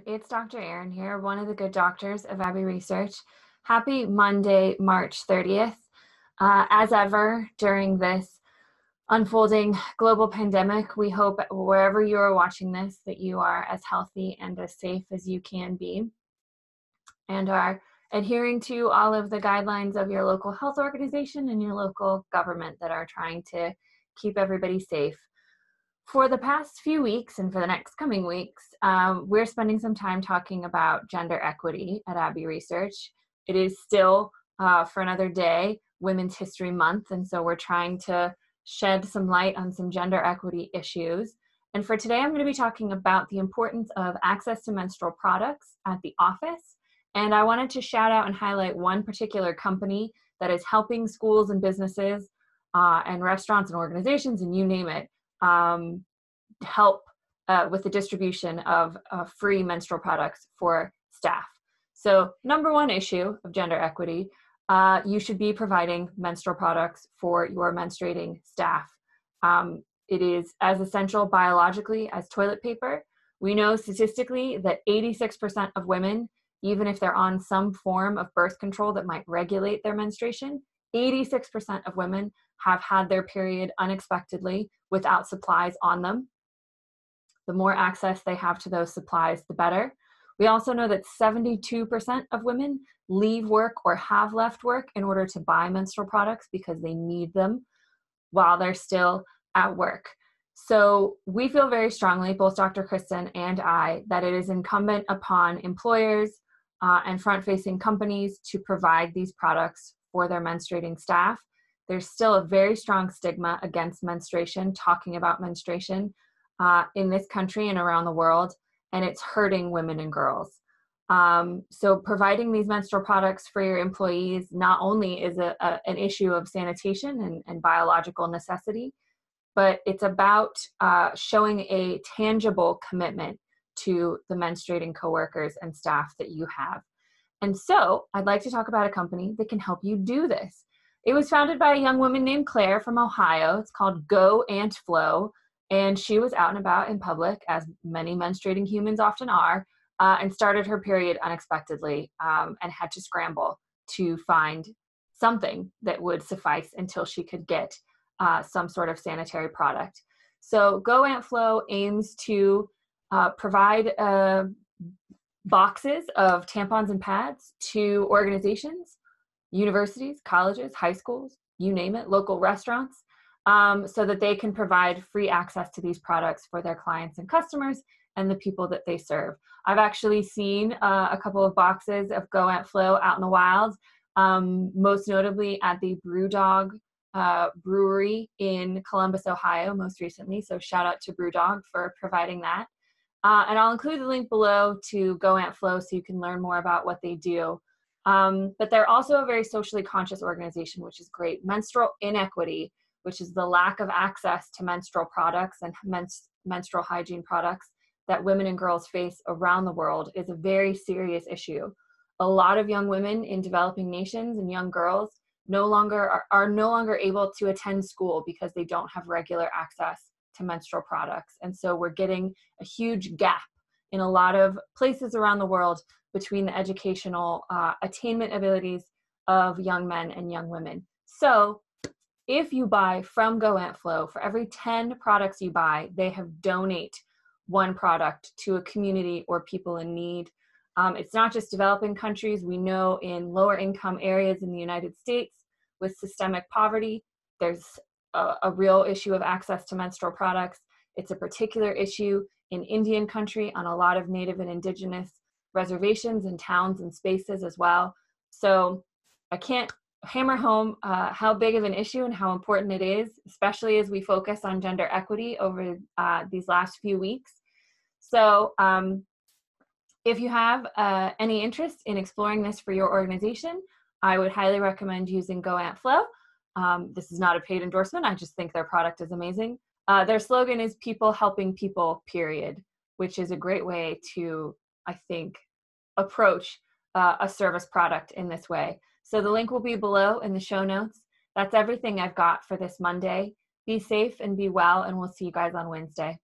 It's Dr. Erin here, one of the good doctors of Abbey Research. Happy Monday, March 30th. As ever, during this unfolding global pandemic, we hope wherever you are watching this that you are as healthy and as safe as you can be and are adhering to all of the guidelines of your local health organization and your local government that are trying to keep everybody safe. For the past few weeks and for the next coming weeks, we're spending some time talking about gender equity at Abbey Research. It is still, for another day, Women's History Month, and so we're trying to shed some light on some gender equity issues. And for today, I'm going to be talking about the importance of access to menstrual products at the office. And I wanted to shout out and highlight one particular company that is helping schools and businesses and restaurants and organizations, and you name it, help with the distribution of free menstrual products for staff. So number one issue of gender equity, you should be providing menstrual products for your menstruating staff. It is as essential biologically as toilet paper. We know statistically that 86% of women, even if they're on some form of birth control that might regulate their menstruation, 86% of women have had their period unexpectedly without supplies on them. The more access they have to those supplies, the better. We also know that 72% of women leave work or have left work in order to buy menstrual products because they need them while they're still at work. So we feel very strongly, both Dr. Kristen and I, that it is incumbent upon employers and front-facing companies to provide these products for their menstruating staff. There's still a very strong stigma against menstruation, talking about menstruation in this country and around the world, and it's hurting women and girls. So providing these menstrual products for your employees not only is an issue of sanitation and biological necessity, but it's about showing a tangible commitment to the menstruating coworkers and staff that you have. And so I'd like to talk about a company that can help you do this. It was founded by a young woman named Claire from Ohio. It's called Go Ant Flow, and she was out and about in public, as many menstruating humans often are, and started her period unexpectedly and had to scramble to find something that would suffice until she could get some sort of sanitary product. So Go Ant Flow aims to provide boxes of tampons and pads to organizations, universities, colleges, high schools, you name it, local restaurants, so that they can provide free access to these products for their clients and customers and the people that they serve. I've actually seen a couple of boxes of Go Ant Flow out in the wild, most notably at the Brewdog brewery in Columbus, Ohio, most recently. So shout out to Brewdog for providing that. And I'll include the link below to Go Ant Flow so you can learn more about what they do. But they're also a very socially conscious organization, which is great. Menstrual inequity, which is the lack of access to menstrual products and menstrual hygiene products that women and girls face around the world, is a very serious issue. A lot of young women in developing nations and young girls are no longer able to attend school because they don't have regular access to menstrual products. And so we're getting a huge gap in a lot of places around the world between the educational attainment abilities of young men and young women. So if you buy from Go Ant Flow, for every 10 products you buy, they have donate one product to a community or people in need. It's not just developing countries. We know in lower income areas in the United States with systemic poverty, there's a real issue of access to menstrual products. It's a particular issue in Indian country on a lot of Native and Indigenous reservations and towns and spaces as well. So I can't hammer home how big of an issue and how important it is, especially as we focus on gender equity over these last few weeks. So if you have any interest in exploring this for your organization, I would highly recommend using Go Ant Flow. This is not a paid endorsement. I just think their product is amazing. Their slogan is "People Helping People, period," which is a great way to, I think, approach a service product in this way. So the link will be below in the show notes. That's everything I've got for this Monday. Be safe and be well, and we'll see you guys on Wednesday.